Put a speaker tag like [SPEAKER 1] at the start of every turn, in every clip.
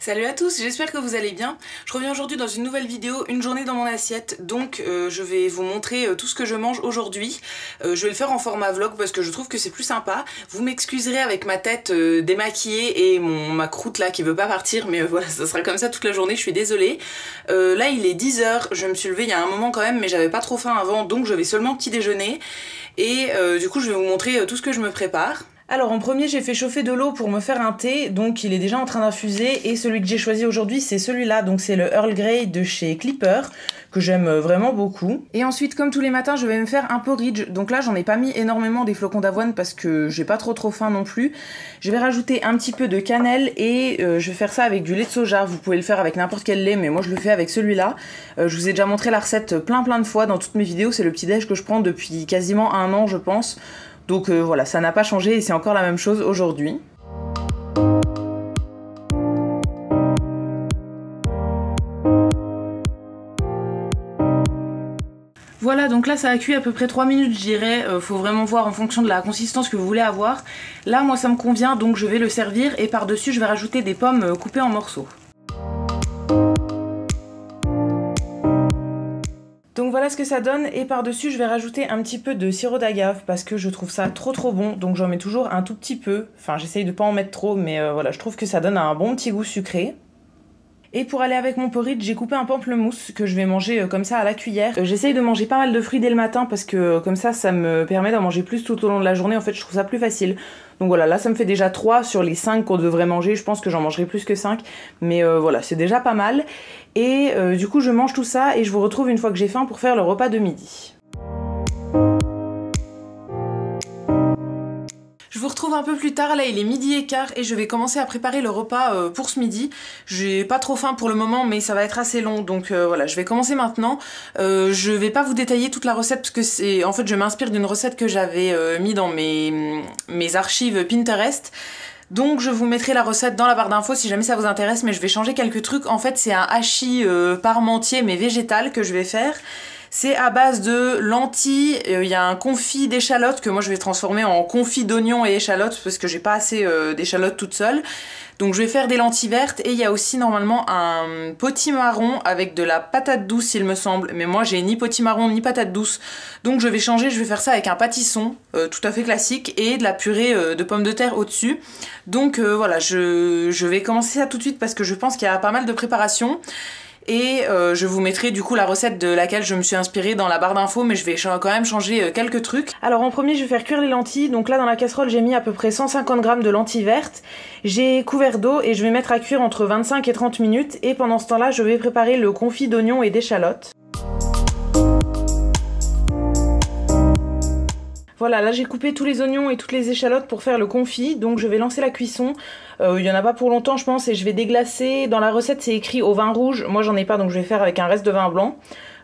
[SPEAKER 1] Salut à tous, j'espère que vous allez bien. Je reviens aujourd'hui dans une nouvelle vidéo, une journée dans mon assiette. Donc je vais vous montrer tout ce que je mange aujourd'hui. Je vais le faire en format vlog parce que je trouve que c'est plus sympa. Vous m'excuserez avec ma tête démaquillée et ma croûte là qui veut pas partir, mais voilà, ça sera comme ça toute la journée, je suis désolée. Là il est 10 h, je me suis levée il y a un moment quand même, mais j'avais pas trop faim avant, donc je vais seulement petit déjeuner. Et du coup je vais vous montrer tout ce que je me prépare. Alors en premier j'ai fait chauffer de l'eau pour me faire un thé, donc il est déjà en train d'infuser, et celui que j'ai choisi aujourd'hui c'est celui-là, donc c'est le Earl Grey de chez Clipper, que j'aime vraiment beaucoup. Et ensuite comme tous les matins je vais me faire un porridge, donc là j'en ai pas mis énormément des flocons d'avoine parce que j'ai pas trop faim non plus. Je vais rajouter un petit peu de cannelle et je vais faire ça avec du lait de soja, vous pouvez le faire avec n'importe quel lait mais moi je le fais avec celui-là. Je vous ai déjà montré la recette plein de fois dans toutes mes vidéos, c'est le petit déj que je prends depuis quasiment un an je pense. Donc voilà, ça n'a pas changé et c'est encore la même chose aujourd'hui. Voilà, donc là ça a cuit à peu près 3 minutes je dirais, faut vraiment voir en fonction de la consistance que vous voulez avoir. Là moi ça me convient donc je vais le servir et par-dessus je vais rajouter des pommes coupées en morceaux. Donc voilà ce que ça donne et par-dessus je vais rajouter un petit peu de sirop d'agave parce que je trouve ça trop bon, donc j'en mets toujours un tout petit peu, enfin j'essaye de pas en mettre trop mais voilà, je trouve que ça donne un bon petit goût sucré. Et pour aller avec mon porridge, j'ai coupé un pamplemousse que je vais manger comme ça à la cuillère. J'essaye de manger pas mal de fruits dès le matin parce que comme ça me permet d'en manger plus tout au long de la journée, en fait je trouve ça plus facile. Donc voilà, là ça me fait déjà 3 sur les 5 qu'on devrait manger, je pense que j'en mangerai plus que 5, mais voilà, c'est déjà pas mal. Et du coup je mange tout ça et je vous retrouve une fois que j'ai faim pour faire le repas de midi. Je vous retrouve un peu plus tard, là il est 12h15 et je vais commencer à préparer le repas pour ce midi. J'ai pas trop faim pour le moment mais ça va être assez long donc voilà, je vais commencer maintenant. Je vais pas vous détailler toute la recette parce que c'est en fait je m'inspire d'une recette que j'avais mis dans mes archives Pinterest. Donc je vous mettrai la recette dans la barre d'infos si jamais ça vous intéresse, mais je vais changer quelques trucs. En fait c'est un hachis parmentier mais végétal que je vais faire. C'est à base de lentilles, il y a un confit d'échalotes que moi je vais transformer en confit d'oignons et échalotes parce que j'ai pas assez d'échalotes toute seule. Donc je vais faire des lentilles vertes et il y a aussi normalement un potimarron avec de la patate douce il me semble. Mais moi j'ai ni potimarron ni patate douce. Donc je vais changer, je vais faire ça avec un pâtisson tout à fait classique et de la purée de pommes de terre au-dessus. Donc voilà, je vais commencer ça tout de suite parce que je pense qu'il y a pas mal de préparation. Et je vous mettrai du coup la recette de laquelle je me suis inspirée dans la barre d'infos, mais je vais quand même changer quelques trucs. Alors en premier je vais faire cuire les lentilles, donc là dans la casserole j'ai mis à peu près 150 g de lentilles vertes. J'ai couvert d'eau et je vais mettre à cuire entre 25 et 30 minutes et pendant ce temps là je vais préparer le confit d'oignons et d'échalotes. Voilà, là j'ai coupé tous les oignons et toutes les échalotes pour faire le confit, donc je vais lancer la cuisson. Il y en a pas pour longtemps je pense et je vais déglacer. Dans la recette c'est écrit au vin rouge, moi j'en ai pas donc je vais faire avec un reste de vin blanc.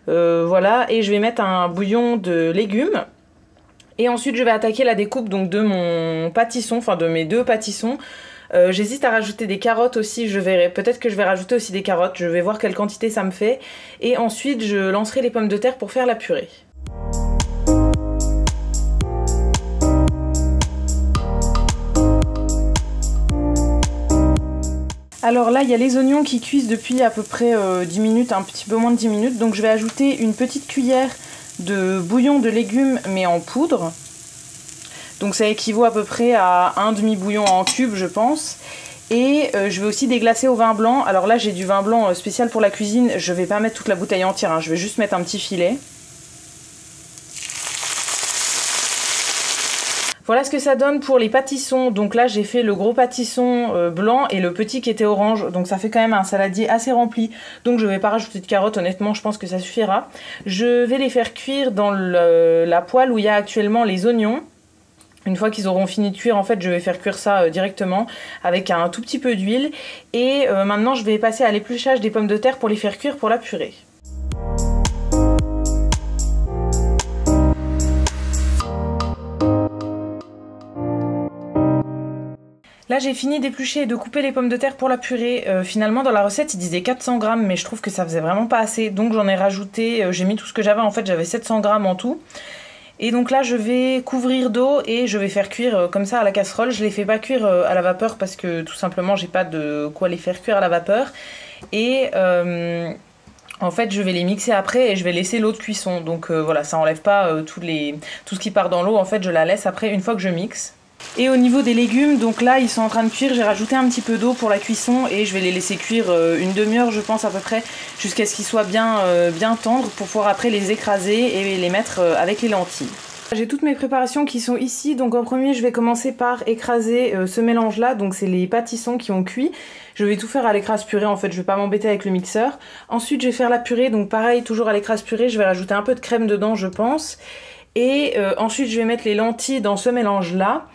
[SPEAKER 1] Voilà, et je vais mettre un bouillon de légumes. Et ensuite je vais attaquer la découpe donc de mon pâtisson, enfin de mes 2 pâtissons. J'hésite à rajouter des carottes aussi, je verrai. Peut-être que je vais rajouter aussi des carottes, je vais voir quelle quantité ça me fait. Et ensuite je lancerai les pommes de terre pour faire la purée. Alors là il y a les oignons qui cuisent depuis à peu près 10 minutes, un petit peu moins de 10 minutes, donc je vais ajouter une petite cuillère de bouillon de légumes mais en poudre. Donc ça équivaut à peu près à un demi-bouillon en cube je pense. Et je vais aussi déglacer au vin blanc. Alors là j'ai du vin blanc spécial pour la cuisine, je vais pas mettre toute la bouteille entière, hein. Je vais juste mettre un petit filet. Voilà ce que ça donne pour les pâtissons. Donc là j'ai fait le gros pâtisson blanc et le petit qui était orange. Donc ça fait quand même un saladier assez rempli. Donc je vais pas rajouter de carottes, honnêtement je pense que ça suffira. Je vais les faire cuire dans la poêle où il y a actuellement les oignons. Une fois qu'ils auront fini de cuire, en fait je vais faire cuire ça directement avec un tout petit peu d'huile. Et maintenant je vais passer à l'épluchage des pommes de terre pour les faire cuire pour la purée. Là j'ai fini d'éplucher et de couper les pommes de terre pour la purée. Finalement dans la recette il disait 400 g mais je trouve que ça faisait vraiment pas assez. Donc j'en ai rajouté, j'ai mis tout ce que j'avais, en fait j'avais 700 g en tout. Et donc là je vais couvrir d'eau et je vais faire cuire comme ça à la casserole. Je les fais pas cuire à la vapeur parce que tout simplement j'ai pas de quoi les faire cuire à la vapeur. Et en fait je vais les mixer après et je vais laisser l'eau de cuisson. Donc voilà, ça enlève pas tout ce qui part dans l'eau. En fait je la laisse après une fois que je mixe. Et au niveau des légumes, donc là ils sont en train de cuire, j'ai rajouté un petit peu d'eau pour la cuisson et je vais les laisser cuire une demi-heure je pense à peu près, jusqu'à ce qu'ils soient bien tendres pour pouvoir après les écraser et les mettre avec les lentilles. J'ai toutes mes préparations qui sont ici, donc en premier je vais commencer par écraser ce mélange là, donc c'est les pâtissons qui ont cuit. Je vais tout faire à l'écrase purée en fait, je vais pas m'embêter avec le mixeur. Ensuite je vais faire la purée, donc pareil toujours à l'écrase purée, je vais rajouter un peu de crème dedans je pense. Et ensuite je vais mettre les lentilles dans ce mélange là.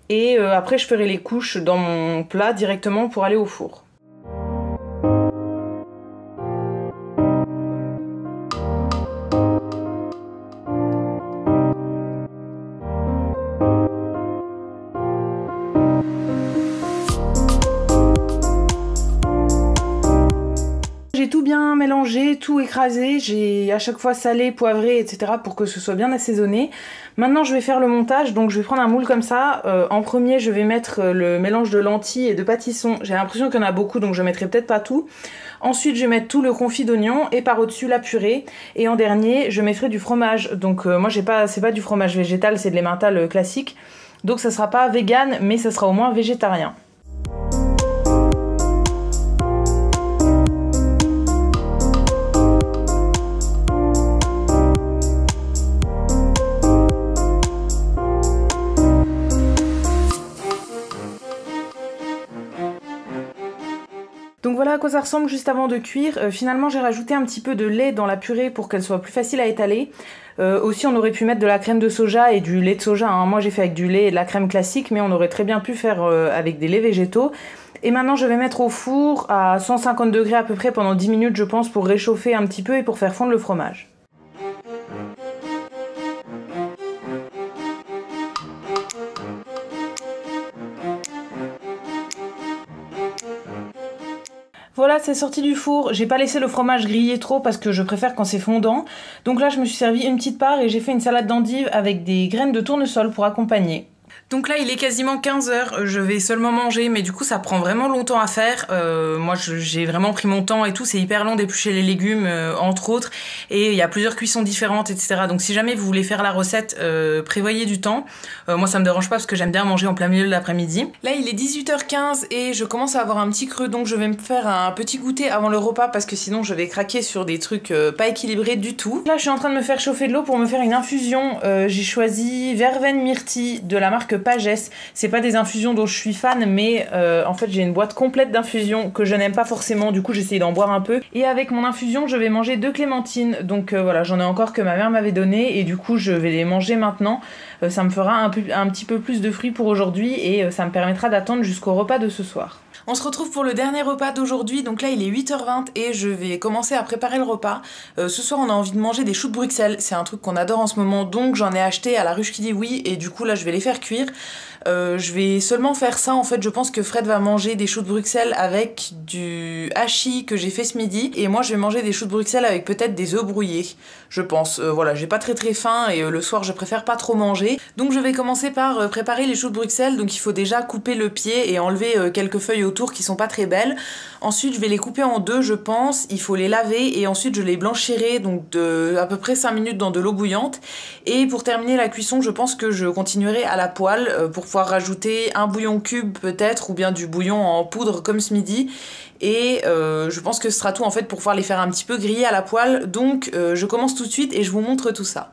[SPEAKER 1] Et après je ferai les couches dans mon plat directement pour aller au four. J'ai tout bien mélangé, tout écrasé, j'ai à chaque fois salé, poivré, etc. pour que ce soit bien assaisonné. Maintenant je vais faire le montage, donc je vais prendre un moule comme ça. En premier je vais mettre le mélange de lentilles et de pâtissons. J'ai l'impression qu'il y en a beaucoup donc je mettrai peut-être pas tout. Ensuite je vais mettre tout le confit d'oignon et par au-dessus la purée. Et en dernier je mettrai du fromage. Donc moi c'est pas du fromage végétal, c'est de l'emmental classique. Donc ça sera pas vegan mais ça sera au moins végétarien. Donc voilà à quoi ça ressemble juste avant de cuire. Finalement j'ai rajouté un petit peu de lait dans la purée pour qu'elle soit plus facile à étaler. Aussi on aurait pu mettre de la crème de soja et du lait de soja, hein. Moi j'ai fait avec du lait et de la crème classique, mais on aurait très bien pu faire avec des laits végétaux. Et maintenant je vais mettre au four à 150 degrés à peu près pendant 10 minutes je pense, pour réchauffer un petit peu et pour faire fondre le fromage. Voilà, c'est sorti du four. J'ai pas laissé le fromage griller trop parce que je préfère quand c'est fondant. Donc là, je me suis servi une petite part et j'ai fait une salade d'endives avec des graines de tournesol pour accompagner. Donc là il est quasiment 15h, je vais seulement manger mais du coup ça prend vraiment longtemps à faire. Moi j'ai vraiment pris mon temps et tout, c'est hyper long d'éplucher les légumes entre autres, et il y a plusieurs cuissons différentes etc. Donc si jamais vous voulez faire la recette, prévoyez du temps. Moi ça me dérange pas parce que j'aime bien manger en plein milieu de l'après-midi. Là il est 18h15 et je commence à avoir un petit creux, donc je vais me faire un petit goûter avant le repas parce que sinon je vais craquer sur des trucs pas équilibrés du tout. Là je suis en train de me faire chauffer de l'eau pour me faire une infusion. J'ai choisi verveine myrtille de la marque Pagès. C'est pas des infusions dont je suis fan, mais en fait j'ai une boîte complète d'infusions que je n'aime pas forcément, du coup j'ai essayé d'en boire un peu. Et avec mon infusion je vais manger 2 clémentines, donc voilà, j'en ai encore que ma mère m'avait donné et du coup je vais les manger maintenant. Ça me fera un petit peu plus de fruits pour aujourd'hui et ça me permettra d'attendre jusqu'au repas de ce soir. On se retrouve pour le dernier repas d'aujourd'hui, donc là il est 8h20 et je vais commencer à préparer le repas. Ce soir on a envie de manger des choux de Bruxelles, c'est un truc qu'on adore en ce moment, donc j'en ai acheté à la ruche qui dit oui et du coup là je vais les faire cuire. Je vais seulement faire ça, en fait je pense que Fred va manger des choux de Bruxelles avec du hachis que j'ai fait ce midi, et moi je vais manger des choux de Bruxelles avec peut-être des œufs brouillés, je pense. Voilà, j'ai pas très faim et le soir je préfère pas trop manger. Donc je vais commencer par préparer les choux de Bruxelles, donc il faut déjà couper le pied et enlever quelques feuilles autour qui sont pas très belles. Ensuite je vais les couper en deux je pense, il faut les laver et ensuite je les blanchirai donc de à peu près 5 minutes dans de l'eau bouillante. Et pour terminer la cuisson je pense que je continuerai à la poêle pour pouvoir rajouter un bouillon cube peut-être, ou bien du bouillon en poudre comme ce midi. Et je pense que ce sera tout en fait pour pouvoir les faire un petit peu griller à la poêle. Donc je commence tout de suite et je vous montre tout ça.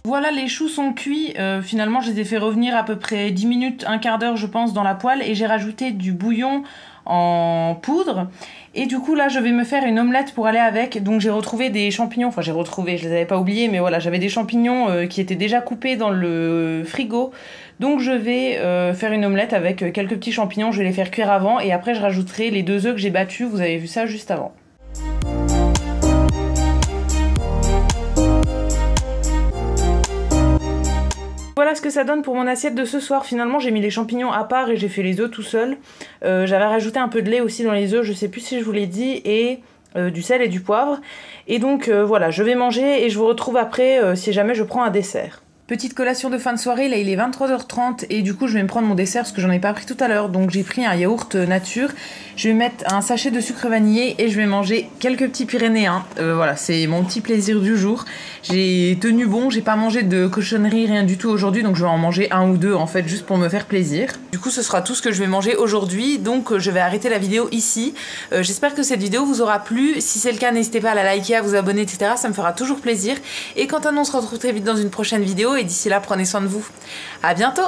[SPEAKER 1] Voilà choux sont cuits, finalement je les ai fait revenir à peu près 10 minutes, un quart d'heure je pense dans la poêle et j'ai rajouté du bouillon en poudre. Et du coup là je vais me faire une omelette pour aller avec. Donc j'ai retrouvé des champignons, enfin j'ai retrouvé, je les avais pas oubliés, mais voilà, j'avais des champignons qui étaient déjà coupés dans le frigo. Donc je vais faire une omelette avec quelques petits champignons, je vais les faire cuire avant et après je rajouterai les 2 œufs que j'ai battus, vous avez vu ça juste avant. Voilà ce que ça donne pour mon assiette de ce soir. Finalement j'ai mis les champignons à part et j'ai fait les œufs tout seul. J'avais rajouté un peu de lait aussi dans les œufs, je sais plus si je vous l'ai dit, et du sel et du poivre. Et donc voilà, je vais manger et je vous retrouve après si jamais je prends un dessert. Petite collation de fin de soirée, là il est 23h30 et du coup je vais me prendre mon dessert parce que j'en ai pas pris tout à l'heure. Donc j'ai pris un yaourt nature, je vais mettre un sachet de sucre vanillé et je vais manger quelques petits pyrénéens. Voilà, c'est mon petit plaisir du jour. J'ai tenu bon, j'ai pas mangé de cochonnerie, rien du tout aujourd'hui, donc je vais en manger 1 ou 2 en fait juste pour me faire plaisir. Du coup ce sera tout ce que je vais manger aujourd'hui, donc je vais arrêter la vidéo ici. J'espère que cette vidéo vous aura plu, si c'est le cas n'hésitez pas à la liker, à vous abonner etc, ça me fera toujours plaisir. Et quant à nous on se retrouve très vite dans une prochaine vidéo et d'ici là prenez soin de vous. À bientôt.